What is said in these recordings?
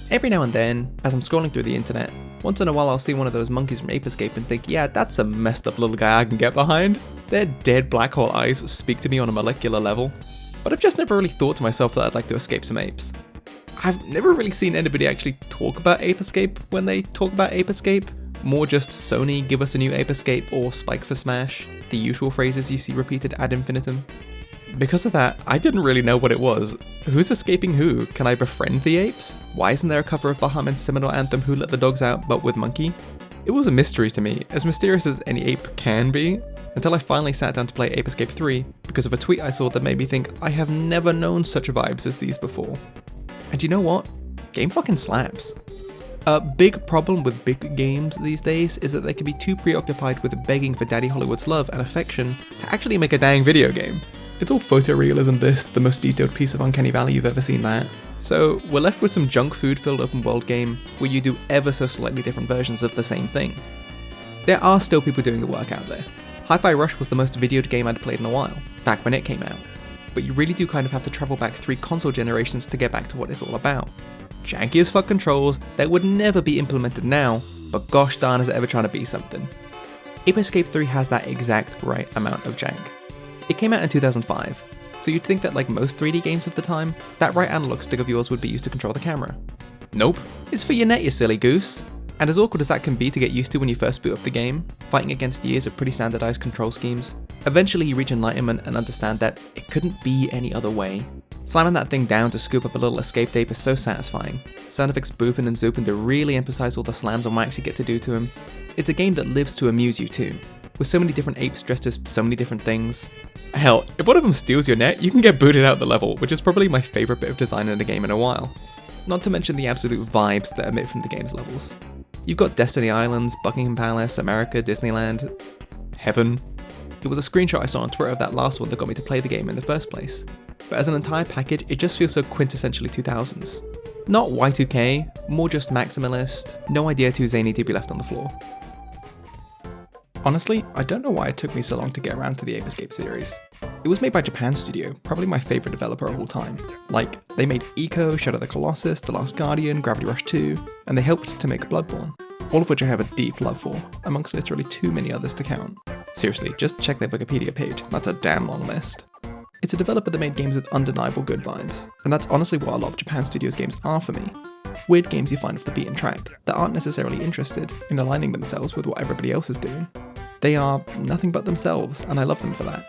Every now and then, as I'm scrolling through the internet, once in a while I'll see one of those monkeys from Ape Escape and think, yeah, that's a messed up little guy I can get behind. Their dead black hole eyes speak to me on a molecular level. But I've just never really thought to myself that I'd like to escape some apes. I've never really seen anybody actually talk about Ape Escape when they talk about Ape Escape. More just Sony give us a new Ape Escape or Spike for Smash, the usual phrases you see repeated ad infinitum. Because of that, I didn't really know what it was. Who's escaping who? Can I befriend the apes? Why isn't there a cover of Bahamut's seminal anthem Who Let the Dogs Out but with Monkey? It was a mystery to me, as mysterious as any ape can be, until I finally sat down to play Ape Escape 3 because of a tweet I saw that made me think I have never known such vibes as these before. And you know what? Game fucking slaps. A big problem with big games these days is that they can be too preoccupied with begging for Daddy Hollywood's love and affection to actually make a dang video game. It's all photorealism this, the most detailed piece of Uncanny Valley you've ever seen that. So we're left with some junk food filled open world game where you do ever so slightly different versions of the same thing. There are still people doing the work out there. Hi-Fi Rush was the most videoed game I'd played in a while, back when it came out. But you really do kind of have to travel back 3 console generations to get back to what it's all about. Janky as fuck controls that would never be implemented now, but gosh darn is it ever trying to be something. Ape Escape 3 has that exact right amount of jank. It came out in 2005, so you'd think that like most 3D games of the time, that right analog stick of yours would be used to control the camera. Nope, it's for your net, you silly goose. And as awkward as that can be to get used to when you first boot up the game, fighting against years of pretty standardized control schemes, eventually you reach enlightenment and understand that it couldn't be any other way. Slamming that thing down to scoop up a little escaped ape is so satisfying. Sound effects boofing and zooping to really emphasize all the slams on wax you get to do to him. It's a game that lives to amuse you too, with so many different apes dressed as so many different things. Hell, if one of them steals your net, you can get booted out the level, which is probably my favourite bit of design in a game in a while. Not to mention the absolute vibes that emit from the game's levels. You've got Destiny Islands, Buckingham Palace, America, Disneyland, Heaven. It was a screenshot I saw on Twitter of that last one that got me to play the game in the first place. But as an entire package, it just feels so quintessentially 2000s. Not Y2K, more just maximalist, no idea too zany to be left on the floor. Honestly, I don't know why it took me so long to get around to the Ape Escape series. It was made by Japan Studio, probably my favourite developer of all time. Like, they made Eco, Shadow the Colossus, The Last Guardian, Gravity Rush 2, and they helped to make Bloodborne, all of which I have a deep love for, amongst literally too many others to count. Seriously, just check their Wikipedia page, that's a damn long list. It's a developer that made games with undeniable good vibes, and that's honestly what a lot of Japan Studio's games are for me. Weird games you find off the beaten track, that aren't necessarily interested in aligning themselves with what everybody else is doing. They are nothing but themselves, and I love them for that.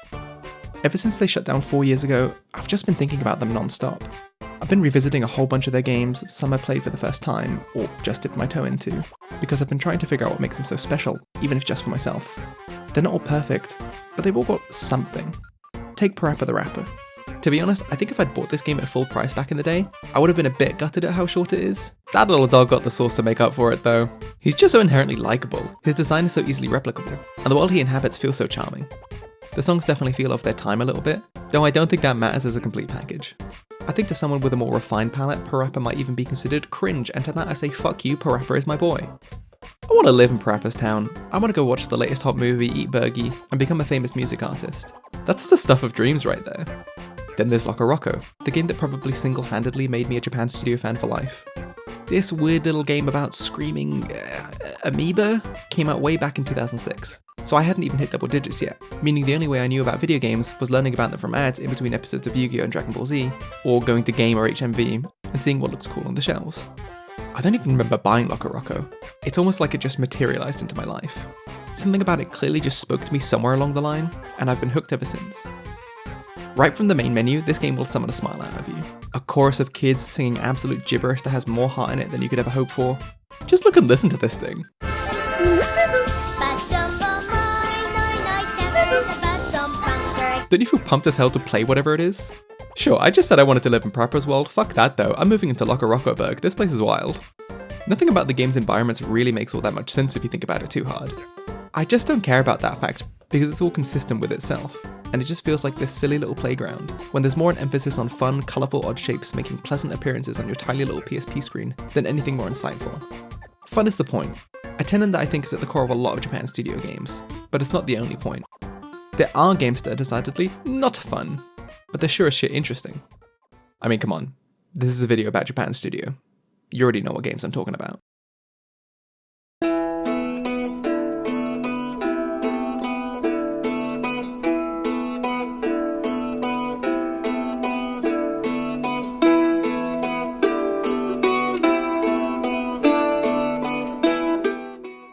Ever since they shut down 4 years ago, I've just been thinking about them non-stop. I've been revisiting a whole bunch of their games, some I played for the first time, or just dipped my toe into, because I've been trying to figure out what makes them so special, even if just for myself. They're not all perfect, but they've all got something. Take Parappa the Rapper. To be honest, I think if I'd bought this game at full price back in the day, I would have been a bit gutted at how short it is. That little dog got the sauce to make up for it though. He's just so inherently likeable, his design is so easily replicable, and the world he inhabits feels so charming. The songs definitely feel off their time a little bit, though I don't think that matters as a complete package. I think to someone with a more refined palate, Parappa might even be considered cringe, and to that I say fuck you, Parappa is my boy. I want to live in Parappa's town. I want to go watch the latest hot movie, eat burgie, and become a famous music artist. That's the stuff of dreams right there. Then there's LocoRoco, the game that probably single-handedly made me a Japan Studio fan for life. This weird little game about screaming amoeba came out way back in 2006, so I hadn't even hit double digits yet, meaning the only way I knew about video games was learning about them from ads in between episodes of Yu-Gi-Oh! And Dragon Ball Z, or going to Game or HMV and seeing what looks cool on the shelves. I don't even remember buying LocoRoco. It's almost like it just materialised into my life. Something about it clearly just spoke to me somewhere along the line, and I've been hooked ever since. Right from the main menu, this game will summon a smile out of you. A chorus of kids singing absolute gibberish that has more heart in it than you could ever hope for. Just look and listen to this thing. Don't you feel pumped as hell to play whatever it is? Sure, I just said I wanted to live in Parappa's world, fuck that though, I'm moving into LocoRocoburg, this place is wild. Nothing about the game's environments really makes all that much sense if you think about it too hard. I just don't care about that fact, because it's all consistent with itself, and it just feels like this silly little playground, when there's more an emphasis on fun, colourful odd shapes making pleasant appearances on your tiny little PSP screen than anything more insightful. Fun is the point, a tenet that I think is at the core of a lot of Japan Studio games, but it's not the only point. There are games that are decidedly not fun, but they're sure as shit interesting. I mean, come on, this is a video about Japan Studio. You already know what games I'm talking about.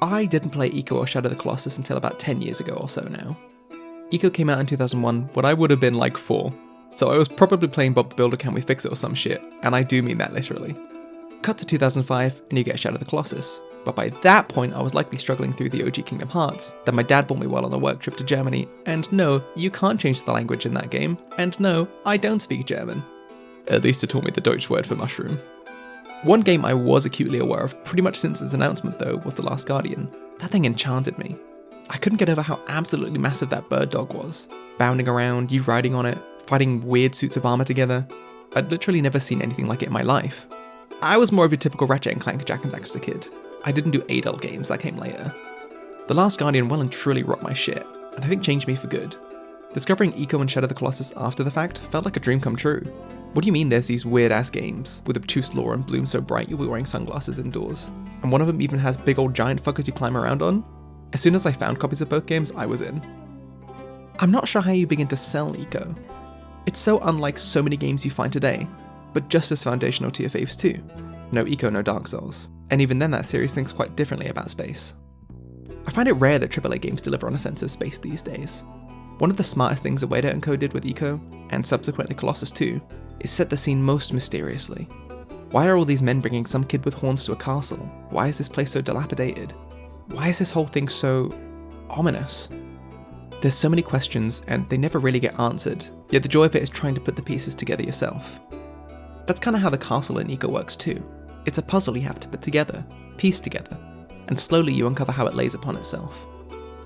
I didn't play Ico or Shadow of the Colossus until about 10 years ago or so now. Ico came out in 2001 when I would have been like 4, so I was probably playing Bob the Builder Can We Fix It or some shit, and I do mean that literally. Cut to 2005 and you get Shadow of the Colossus, but by that point I was likely struggling through the OG Kingdom Hearts that my dad bought me while on a work trip to Germany, and no, you can't change the language in that game, and no, I don't speak German. At least it taught me the Deutsch word for mushroom. One game I was acutely aware of pretty much since its announcement though was The Last Guardian. That thing enchanted me. I couldn't get over how absolutely massive that bird dog was. Bounding around, you riding on it, fighting weird suits of armor together. I'd literally never seen anything like it in my life. I was more of your typical Ratchet & Clank Jak and Daxter kid. I didn't do adult games, that came later. The Last Guardian well and truly rocked my shit, and I think changed me for good. Discovering Ico and Shadow of the Colossus after the fact felt like a dream come true. What do you mean there's these weird ass games with obtuse lore and bloom so bright you'll be wearing sunglasses indoors? And one of them even has big old giant fuckers you climb around on? As soon as I found copies of both games, I was in. I'm not sure how you begin to sell Ico. It's so unlike so many games you find today, but just as foundational to your faves too. No Ico, no Dark Souls. And even then that series thinks quite differently about space. I find it rare that AAA games deliver on a sense of space these days. One of the smartest things Ueda and Co did with Ico, and subsequently Colossus 2, is set the scene most mysteriously. Why are all these men bringing some kid with horns to a castle? Why is this place so dilapidated? Why is this whole thing so ominous? There's so many questions and they never really get answered, yet the joy of it is trying to put the pieces together yourself. That's kind of how the castle in Ico works too. It's a puzzle you have to put together, piece together, and slowly you uncover how it lays upon itself.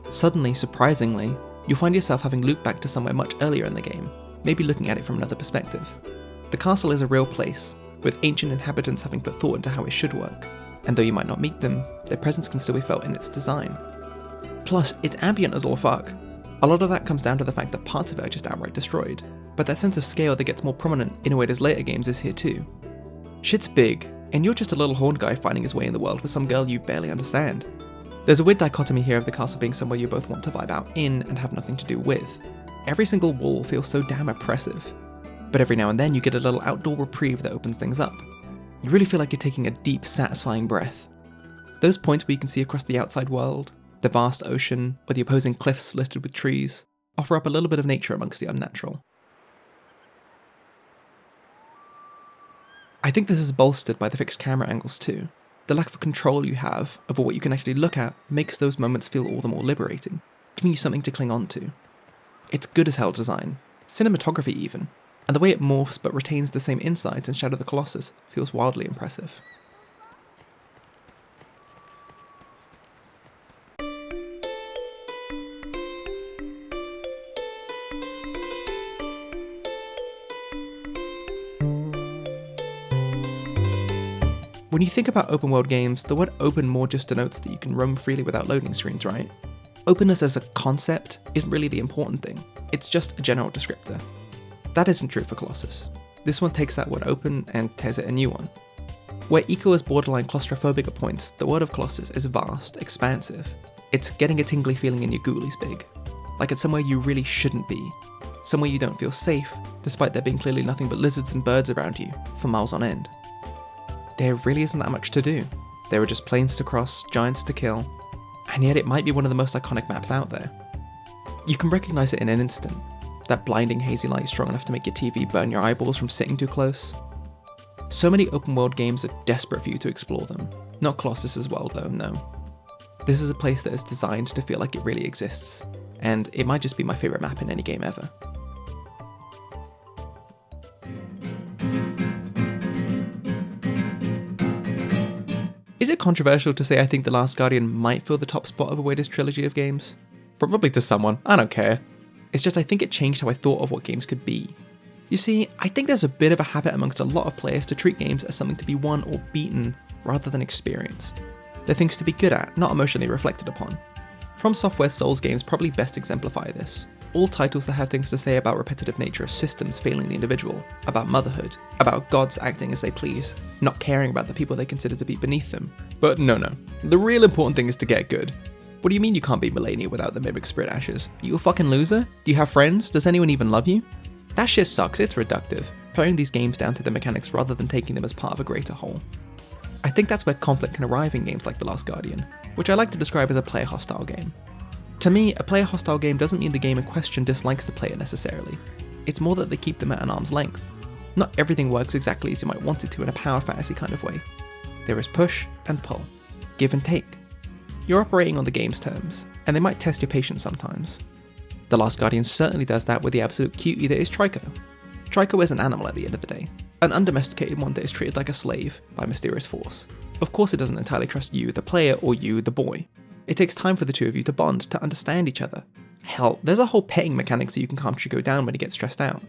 Suddenly, surprisingly, you'll find yourself having looped back to somewhere much earlier in the game, maybe looking at it from another perspective. The castle is a real place, with ancient inhabitants having put thought into how it should work, and though you might not meet them, their presence can still be felt in its design. Plus, it's ambient as all fuck. A lot of that comes down to the fact that parts of it are just outright destroyed, but that sense of scale that gets more prominent in Ueda's later games is here too. Shit's big, and you're just a little horned guy finding his way in the world with some girl you barely understand. There's a weird dichotomy here of the castle being somewhere you both want to vibe out in and have nothing to do with. Every single wall feels so damn oppressive, but every now and then you get a little outdoor reprieve that opens things up. You really feel like you're taking a deep, satisfying breath. Those points where you can see across the outside world, the vast ocean, or the opposing cliffs littered with trees, offer up a little bit of nature amongst the unnatural. I think this is bolstered by the fixed camera angles too. The lack of control you have over what you can actually look at makes those moments feel all the more liberating, giving you something to cling on to. It's good as hell design, cinematography even, and the way it morphs but retains the same insides in Shadow of the Colossus feels wildly impressive. When you think about open world games, the word open more just denotes that you can roam freely without loading screens, right? Openness as a concept isn't really the important thing, it's just a general descriptor. That isn't true for Colossus. This one takes that word open and tears it a new one. Where Ico is borderline claustrophobic at points, the world of Colossus is vast, expansive. It's getting a tingly feeling in your ghoulies big. Like it's somewhere you really shouldn't be. Somewhere you don't feel safe, despite there being clearly nothing but lizards and birds around you, for miles on end. There really isn't that much to do. There are just plains to cross, giants to kill, and yet it might be one of the most iconic maps out there. You can recognise it in an instant. That blinding hazy light strong enough to make your TV burn your eyeballs from sitting too close. So many open world games are desperate for you to explore them. Not Colossus as well though, no. This is a place that is designed to feel like it really exists, and it might just be my favourite map in any game ever. Is it controversial to say I think The Last Guardian might fill the top spot of Ueda's trilogy of games? Probably to someone, I don't care. It's just I think it changed how I thought of what games could be. You see, I think there's a bit of a habit amongst a lot of players to treat games as something to be won or beaten rather than experienced. They're things to be good at, not emotionally reflected upon. From Software's Souls games probably best exemplify this. All titles that have things to say about repetitive nature of systems failing the individual, about motherhood, about gods acting as they please, not caring about the people they consider to be beneath them. But no. The real important thing is to get good. What do you mean you can't beat Melania without the Mimic Spirit Ashes? You a fucking loser? Do you have friends? Does anyone even love you? That shit sucks, it's reductive, paring these games down to the mechanics rather than taking them as part of a greater whole. I think that's where conflict can arrive in games like The Last Guardian, which I like to describe as a player-hostile game. To me, a player-hostile game doesn't mean the game in question dislikes the player necessarily. It's more that they keep them at an arm's length. Not everything works exactly as you might want it to in a power fantasy kind of way. There is push and pull, give and take. You're operating on the game's terms, and they might test your patience sometimes. The Last Guardian certainly does that with the absolute cutie that is Trico. Trico is an animal at the end of the day, an undomesticated one that is treated like a slave by a mysterious force. Of course it doesn't entirely trust you, the player, or you, the boy. It takes time for the two of you to bond, to understand each other. Hell, there's a whole petting mechanic so you can calm Trico down when he gets stressed out.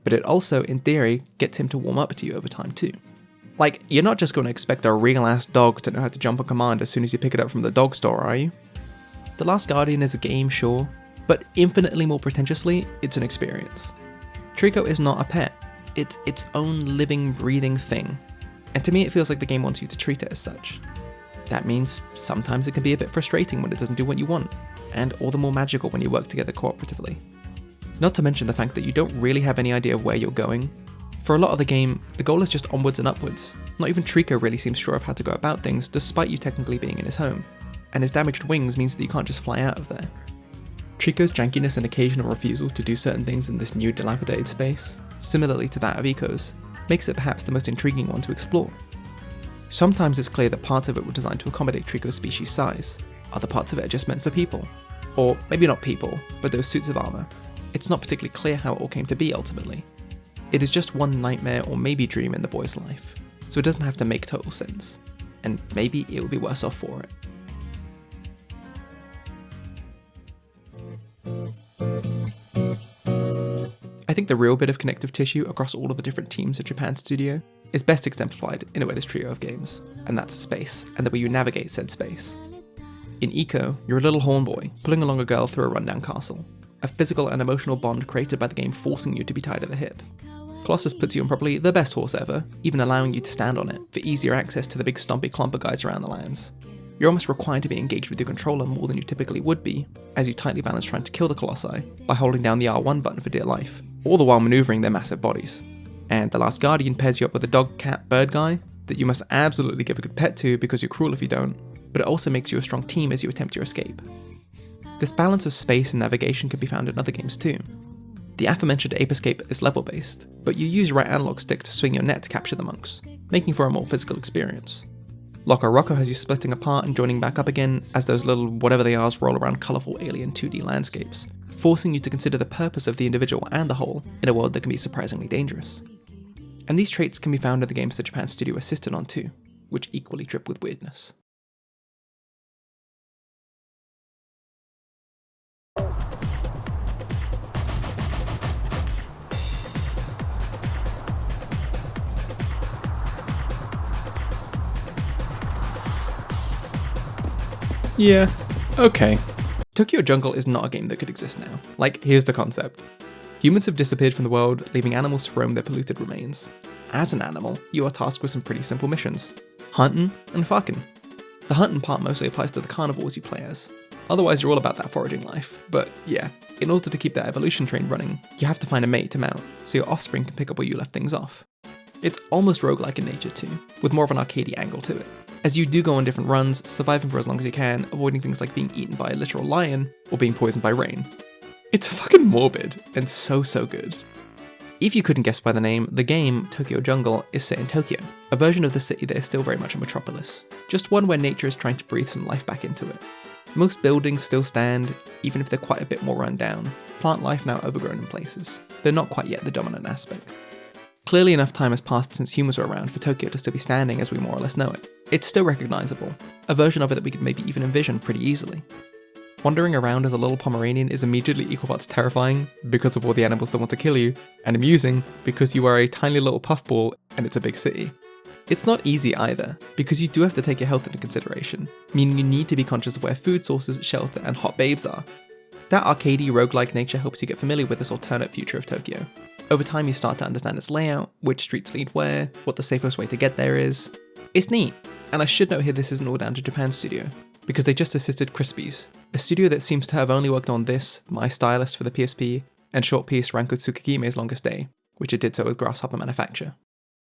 But it also, in theory, gets him to warm up to you over time too. Like, you're not just going to expect a real-ass dog to know how to jump on command as soon as you pick it up from the dog store, are you? The Last Guardian is a game, sure, but infinitely more pretentiously, it's an experience. Trico is not a pet, it's its own living, breathing thing, and to me it feels like the game wants you to treat it as such. That means sometimes it can be a bit frustrating when it doesn't do what you want, and all the more magical when you work together cooperatively. Not to mention the fact that you don't really have any idea of where you're going. For a lot of the game, the goal is just onwards and upwards. Not even Trico really seems sure of how to go about things despite you technically being in his home, and his damaged wings means that you can't just fly out of there. Trico's jankiness and occasional refusal to do certain things in this new dilapidated space, similarly to that of Eco's, makes it perhaps the most intriguing one to explore. Sometimes it's clear that parts of it were designed to accommodate Trico's species size, other parts of it are just meant for people. Or maybe not people, but those suits of armour. It's not particularly clear how it all came to be ultimately. It is just one nightmare or maybe dream in the boy's life, so it doesn't have to make total sense, and maybe it would be worse off for it. I think the real bit of connective tissue across all of the different teams at Japan Studio is best exemplified in Ueda's trio of games, and that's space, and the way you navigate said space. In Eco, you're a little horn boy, pulling along a girl through a rundown castle, a physical and emotional bond created by the game forcing you to be tied at the hip. Colossus puts you on probably the best horse ever, even allowing you to stand on it for easier access to the big stompy clumper guys around the lands. You're almost required to be engaged with your controller more than you typically would be, as you tightly balance trying to kill the Colossi by holding down the R1 button for dear life, all the while maneuvering their massive bodies. And The Last Guardian pairs you up with a dog, cat, bird guy that you must absolutely give a good pet to because you're cruel if you don't, but it also makes you a strong team as you attempt your escape. This balance of space and navigation can be found in other games too. The aforementioned Ape Escape is level-based, but you use your right analog stick to swing your net to capture the monks, making for a more physical experience. LocoRoco has you splitting apart and joining back up again as those little whatever they are roll around colourful alien 2D landscapes, forcing you to consider the purpose of the individual and the whole in a world that can be surprisingly dangerous. And these traits can be found in the games that Japan Studio assisted on too, which equally drip with weirdness. Yeah, okay. Tokyo Jungle is not a game that could exist now. Like, here's the concept. Humans have disappeared from the world, leaving animals to roam their polluted remains. As an animal, you are tasked with some pretty simple missions. Hunting and fucking. The hunting part mostly applies to the carnivores you play as. Otherwise you're all about that foraging life. But yeah, in order to keep that evolution train running, you have to find a mate to mount, so your offspring can pick up where you left things off. It's almost roguelike in nature too, with more of an arcadey angle to it, as you do go on different runs, surviving for as long as you can, avoiding things like being eaten by a literal lion, or being poisoned by rain. It's fucking morbid, and so good. If you couldn't guess by the name, the game, Tokyo Jungle, is set in Tokyo, a version of the city that is still very much a metropolis, just one where nature is trying to breathe some life back into it. Most buildings still stand, even if they're quite a bit more run down, plant life now overgrown in places. They're not quite yet the dominant aspect. Clearly enough time has passed since humans were around for Tokyo to still be standing as we more or less know it. It's still recognisable, a version of it that we could maybe even envision pretty easily. Wandering around as a little Pomeranian is immediately equal parts terrifying because of all the animals that want to kill you, and amusing because you are a tiny little puffball and it's a big city. It's not easy either, because you do have to take your health into consideration, meaning you need to be conscious of where food sources, shelter and hot babes are. That arcadey roguelike nature helps you get familiar with this alternate future of Tokyo. Over time you start to understand its layout, which streets lead where, what the safest way to get there is. It's neat, and I should note here this isn't all down to Japan Studio, because they just assisted Crispies, a studio that seems to have only worked on this, My Stylist for the PSP, and short piece Ranko Tsukagime's Longest Day, which it did so with Grasshopper Manufacture.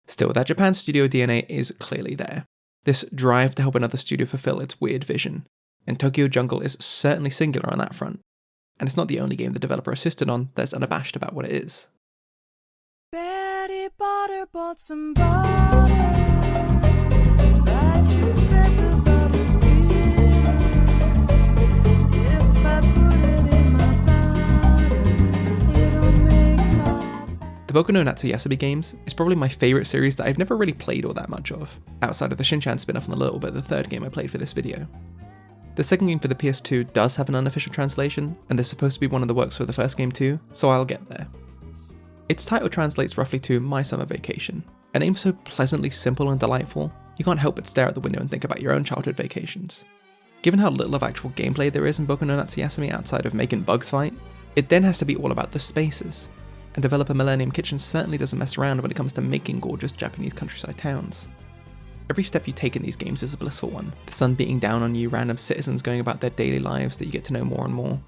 Still, that Japan Studio DNA is clearly there. This drive to help another studio fulfill its weird vision, and Tokyo Jungle is certainly singular on that front. And it's not the only game the developer assisted on that's unabashed about what it is. Betty Potter bought some butter, but she said the butter's bitter. If I put it in my butter, it'll make my... The Boku no Natsuyasumi games is probably my favourite series that I've never really played all that much of, outside of the Shinchan spin-off and a little bit of the third game I played for this video. The second game for the PS2 does have an unofficial translation, and there's supposed to be one of the works for the first game too, so I'll get there. Its title translates roughly to My Summer Vacation, a name so pleasantly simple and delightful, you can't help but stare out the window and think about your own childhood vacations. Given how little of actual gameplay there is in Boku no Natsuyasumi outside of making bugs fight, it then has to be all about the spaces, and developer Millennium Kitchen certainly doesn't mess around when it comes to making gorgeous Japanese countryside towns. Every step you take in these games is a blissful one, the sun beating down on you, random citizens going about their daily lives that you get to know more and more.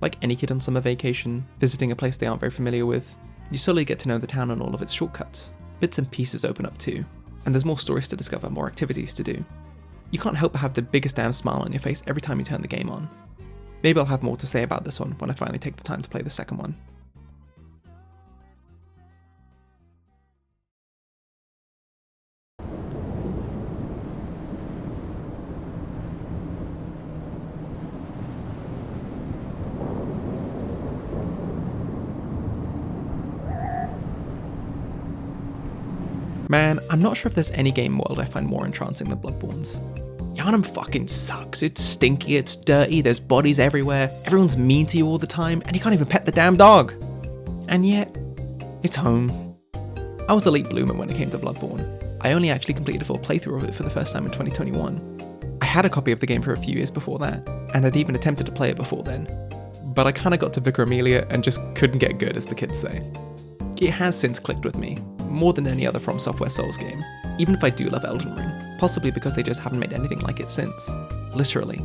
Like any kid on summer vacation, visiting a place they aren't very familiar with, you slowly get to know the town and all of its shortcuts. Bits and pieces open up too, and there's more stories to discover, more activities to do. You can't help but have the biggest damn smile on your face every time you turn the game on. Maybe I'll have more to say about this one when I finally take the time to play the second one. Man, I'm not sure if there's any game world I find more entrancing than Bloodborne's. Yharnam fucking sucks, it's stinky, it's dirty, there's bodies everywhere, everyone's mean to you all the time, and you can't even pet the damn dog! And yet, it's home. I was a late bloomer when it came to Bloodborne. I only actually completed a full playthrough of it for the first time in 2021. I had a copy of the game for a few years before that, and had even attempted to play it before then. But I kinda got to Vicar Amelia and just couldn't get good, as the kids say. It has since clicked with me, more than any other From Software Souls game, even if I do love Elden Ring, possibly because they just haven't made anything like it since. Literally.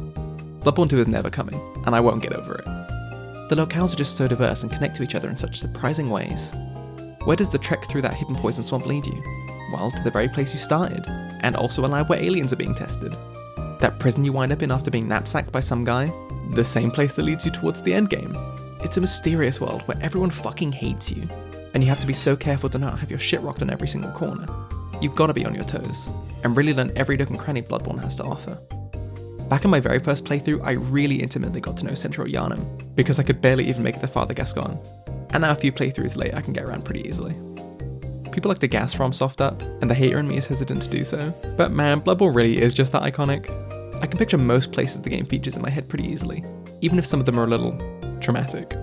Bloodborne 2 is never coming, and I won't get over it. The locales are just so diverse and connect to each other in such surprising ways. Where does the trek through that hidden poison swamp lead you? Well, to the very place you started, and also a lab where aliens are being tested. That prison you wind up in after being knapsacked by some guy, the same place that leads you towards the endgame. It's a mysterious world where everyone fucking hates you, and you have to be so careful to not have your shit rocked on every single corner. You've got to be on your toes, and really learn every nook and cranny Bloodborne has to offer. Back in my very first playthrough, I really intimately got to know Central Yharnam, because I could barely even make it to Father Gascon, and now a few playthroughs later I can get around pretty easily. People like to gas From Soft up, and the hater in me is hesitant to do so, but man, Bloodborne really is just that iconic. I can picture most places the game features in my head pretty easily, even if some of them are a little traumatic.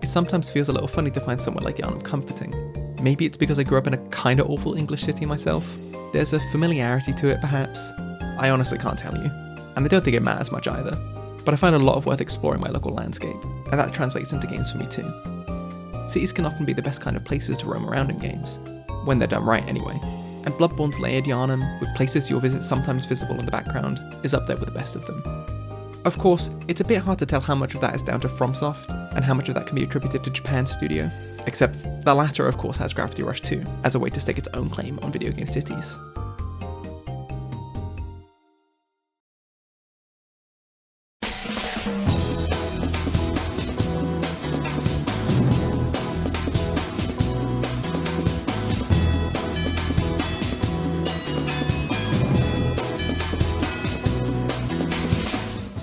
It sometimes feels a little funny to find somewhere like Yharnam comforting. Maybe it's because I grew up in a kinda awful English city myself. There's a familiarity to it perhaps. I honestly can't tell you, and I don't think it matters much either. But I find a lot of worth exploring my local landscape, and that translates into games for me too. Cities can often be the best kind of places to roam around in games, when they're done right anyway. And Bloodborne's layered Yharnam, with places you'll visit sometimes visible in the background, is up there with the best of them. Of course, it's a bit hard to tell how much of that is down to FromSoft, and how much of that can be attributed to Japan Studio, except the latter of course has Gravity Rush 2, as a way to stake its own claim on video game cities.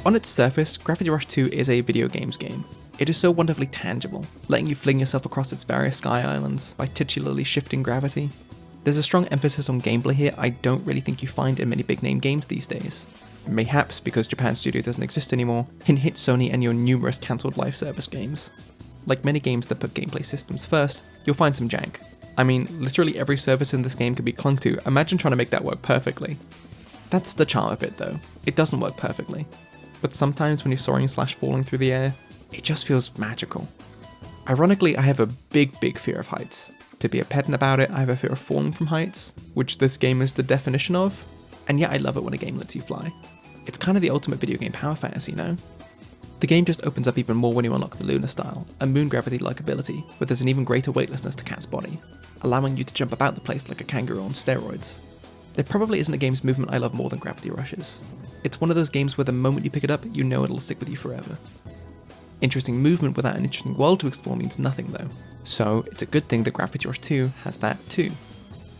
On its surface, Gravity Rush 2 is a video games game. It is so wonderfully tangible, letting you fling yourself across its various sky islands by titularly shifting gravity. There's a strong emphasis on gameplay here I don't really think you find in many big name games these days. Mayhaps because Japan Studio doesn't exist anymore, hint Sony and your numerous cancelled live service games. Like many games that put gameplay systems first, you'll find some jank. I mean, literally every service in this game can be clung to, imagine trying to make that work perfectly. That's the charm of it though, it doesn't work perfectly. But sometimes when you're soaring/falling through the air, It just feels magical. Ironically, I have a big fear of heights. To be a pedant about it, I have a fear of falling from heights, which this game is the definition of, and yet I love it when a game lets you fly. It's kind of the ultimate video game power fantasy, no? The game just opens up even more when you unlock the lunar style, a moon gravity-like ability, where there's an even greater weightlessness to Cat's body, allowing you to jump about the place like a kangaroo on steroids. There probably isn't a game's movement I love more than Gravity Rush's. It's one of those games where the moment you pick it up, you know it'll stick with you forever. Interesting movement without an interesting world to explore means nothing though, so it's a good thing that Gravity Rush 2 has that too.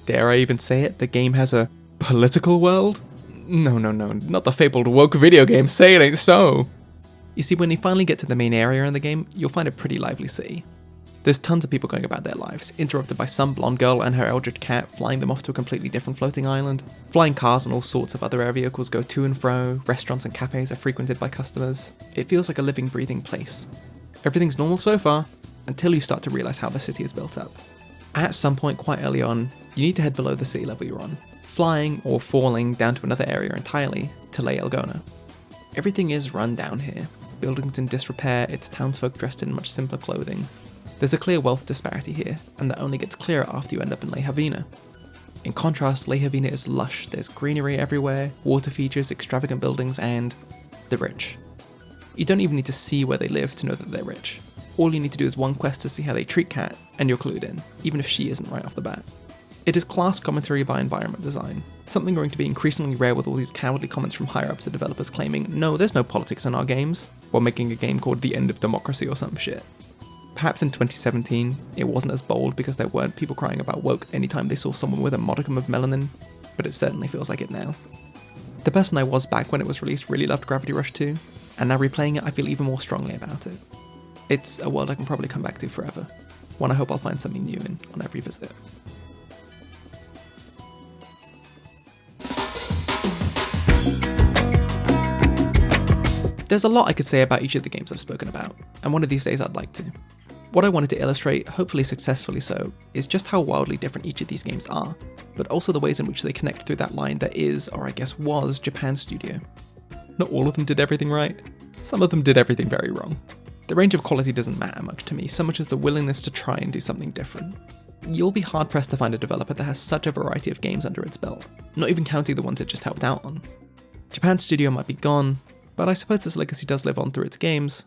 Dare I even say it, the game has a political world? No, not the fabled woke video game, say it ain't so! You see, when you finally get to the main area in the game, you'll find a pretty lively city. There's tons of people going about their lives, interrupted by some blonde girl and her eldritch cat flying them off to a completely different floating island. Flying cars and all sorts of other air vehicles go to and fro, restaurants and cafes are frequented by customers. It feels like a living, breathing place. Everything's normal so far, until you start to realise how the city is built up. At some point quite early on, you need to head below the sea level you're on, flying or falling down to another area entirely to Ley Elgona. Everything is run down here. Buildings in disrepair, its townsfolk dressed in much simpler clothing. There's a clear wealth disparity here, and that only gets clearer after you end up in Ley Havina. In contrast, Ley Havina is lush, there's greenery everywhere, water features, extravagant buildings, and the rich. You don't even need to see where they live to know that they're rich. All you need to do is one quest to see how they treat Cat, and you're clued in, even if she isn't right off the bat. It is class commentary by environment design, something going to be increasingly rare with all these cowardly comments from higher-ups of developers claiming, no, there's no politics in our games, while making a game called The End of Democracy or some shit. Perhaps in 2017, it wasn't as bold because there weren't people crying about woke anytime they saw someone with a modicum of melanin, but it certainly feels like it now. The person I was back when it was released really loved Gravity Rush 2, and now replaying it I feel even more strongly about it. It's a world I can probably come back to forever, one I hope I'll find something new in on every visit. There's a lot I could say about each of the games I've spoken about, and one of these days I'd like to. What I wanted to illustrate, hopefully successfully so, is just how wildly different each of these games are, but also the ways in which they connect through that line that is, or I guess was, Japan's studio. Not all of them did everything right, some of them did everything very wrong. The range of quality doesn't matter much to me, so much as the willingness to try and do something different. You'll be hard pressed to find a developer that has such a variety of games under its belt, not even counting the ones it just helped out on. Japan's studio might be gone, but I suppose its legacy does live on through its games.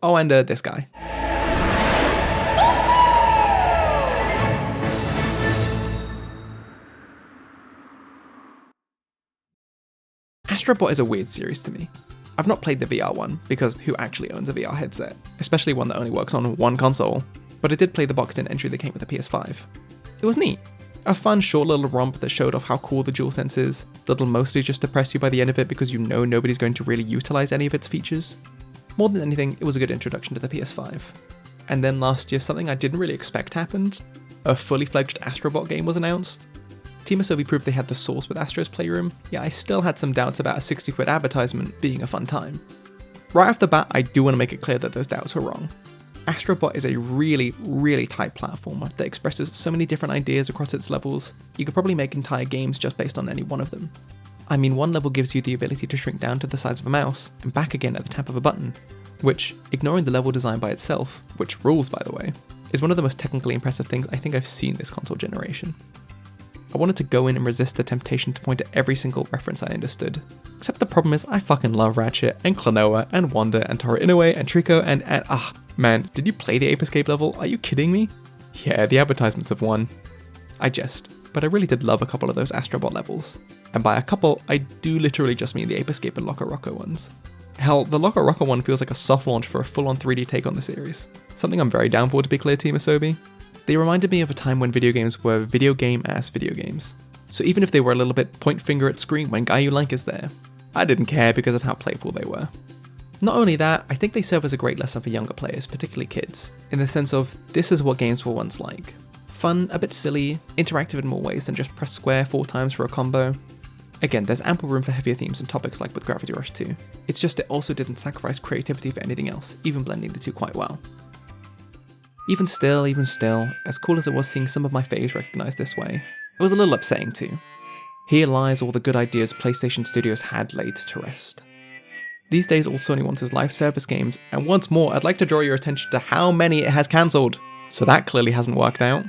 Oh, and this guy. Astro Bot is a weird series to me. I've not played the VR one, because who actually owns a VR headset? Especially one that only works on one console. But I did play the boxed-in entry that came with the PS5. It was neat. A fun short little romp that showed off how cool the DualSense is, that'll mostly just depress you by the end of it because you know nobody's going to really utilise any of its features. More than anything, it was a good introduction to the PS5. And then last year, something I didn't really expect happened. A fully fledged Astro Bot game was announced. Team Asobi proved they had the source with Astro's Playroom, yet I still had some doubts about a 60 quid advertisement being a fun time. Right off the bat, I do want to make it clear that those doubts were wrong. Astro Bot is a really tight platformer that expresses so many different ideas across its levels, you could probably make entire games just based on any one of them. I mean, one level gives you the ability to shrink down to the size of a mouse, and back again at the tap of a button, which, ignoring the level design by itself, which rules by the way, is one of the most technically impressive things I think I've seen this console generation. I wanted to go in and resist the temptation to point at every single reference I understood. Except the problem is I fucking love Ratchet, and Klonoa, and Wanda, and Tora Inoue, and Trico, and man, did you play the Ape Escape level? Are you kidding me? Yeah, the advertisements have won. I jest, but I really did love a couple of those Astro Bot levels. And by a couple, I do literally just mean the Ape Escape and LocoRoco ones. Hell, the LocoRoco one feels like a soft launch for a full-on 3D take on the series. Something I'm very down for, to be clear, Team Asobi. They reminded me of a time when video games were video game-ass video games. So even if they were a little bit point finger at screen when guy you like is there, I didn't care because of how playful they were. Not only that, I think they serve as a great lesson for younger players, particularly kids, in the sense of this is what games were once like. Fun, a bit silly, interactive in more ways than just press square 4 times for a combo. Again, there's ample room for heavier themes and topics like with Gravity Rush 2. It's just it also didn't sacrifice creativity for anything else, even blending the two quite well. Even still, as cool as it was seeing some of my faves recognised this way, it was a little upsetting too. Here lies all the good ideas PlayStation Studios had laid to rest. These days all Sony wants is live service games, and once more I'd like to draw your attention to how many it has cancelled. So that clearly hasn't worked out.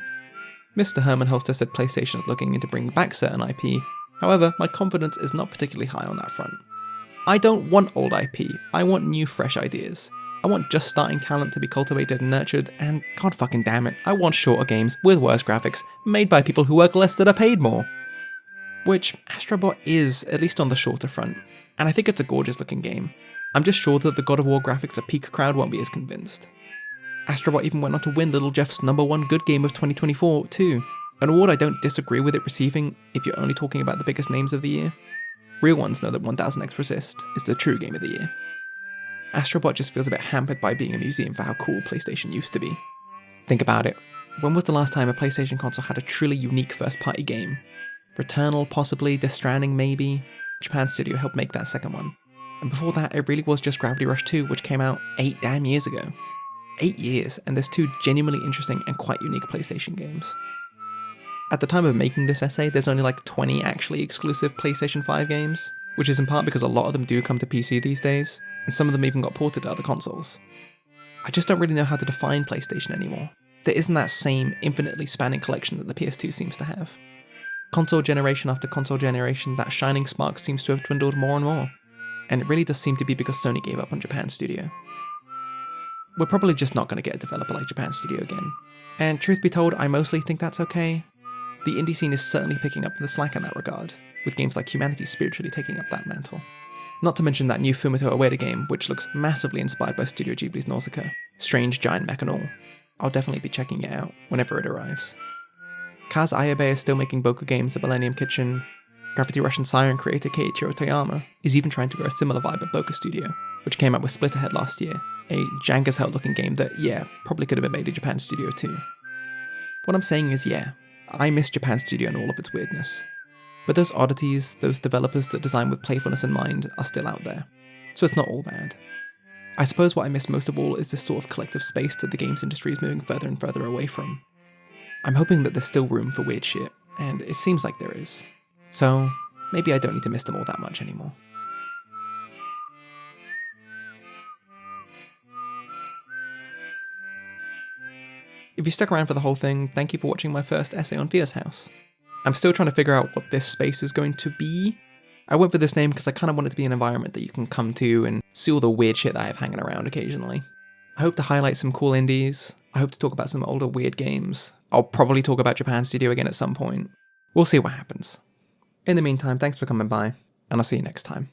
Mr. Herman Holster said PlayStation is looking into bringing back certain IP, however my confidence is not particularly high on that front. I don't want old IP, I want new fresh ideas. I want just starting talent to be cultivated and nurtured, and god fucking damn it, I want shorter games with worse graphics, made by people who work less that are paid more. Which Astro Bot is, at least on the shorter front, and I think it's a gorgeous looking game. I'm just sure that the God of War graphics a peak crowd won't be as convinced. Astro Bot even went on to win Little Jeff's #1 good game of 2024 too, an award I don't disagree with it receiving if you're only talking about the biggest names of the year. Real ones know that 1000X Resist is the true game of the year. Astro Bot just feels a bit hampered by being a museum for how cool PlayStation used to be. Think about it, when was the last time a PlayStation console had a truly unique first party game? Returnal possibly, Death Stranding maybe? Japan Studio helped make that second one. And before that it really was just Gravity Rush 2, which came out 8 damn years ago. 8 years, and there's 2 genuinely interesting and quite unique PlayStation games. At the time of making this essay, there's only like 20 actually exclusive PlayStation 5 games, which is in part because a lot of them do come to PC these days, and some of them even got ported to other consoles. I just don't really know how to define PlayStation anymore. There isn't that same infinitely spanning collection that the PS2 seems to have. Console generation after console generation, that shining spark seems to have dwindled more and more, and it really does seem to be because Sony gave up on Japan Studio. We're probably just not going to get a developer like Japan Studio again, and truth be told, I mostly think that's okay. The indie scene is certainly picking up the slack in that regard, with games like Humanity spiritually taking up that mantle. Not to mention that new Fumito Ueda game, which looks massively inspired by Studio Ghibli's Nausicaa, Strange Giant Mech and all. I'll definitely be checking it out whenever it arrives. Kaz Ayabe is still making Boku games at Millennium Kitchen. Gravity Rush and Siren creator Keiichiro Toyama is even trying to grow a similar vibe at Boku Studio, which came out with Splitterhead last year, a jank as hell looking game that, yeah, probably could have been made in Japan Studio too. What I'm saying is, yeah, I miss Japan Studio and all of its weirdness. But those oddities, those developers that design with playfulness in mind, are still out there, so it's not all bad. I suppose what I miss most of all is this sort of collective space that the games industry is moving further and further away from. I'm hoping that there's still room for weird shit, and it seems like there is. So, maybe I don't need to miss them all that much anymore. If you stuck around for the whole thing, thank you for watching my first essay on Via's house. I'm still trying to figure out what this space is going to be. I went for this name because I kind of want it to be an environment that you can come to and see all the weird shit that I have hanging around occasionally. I hope to highlight some cool indies. I hope to talk about some older weird games. I'll probably talk about Japan Studio again at some point. We'll see what happens. In the meantime, thanks for coming by, and I'll see you next time.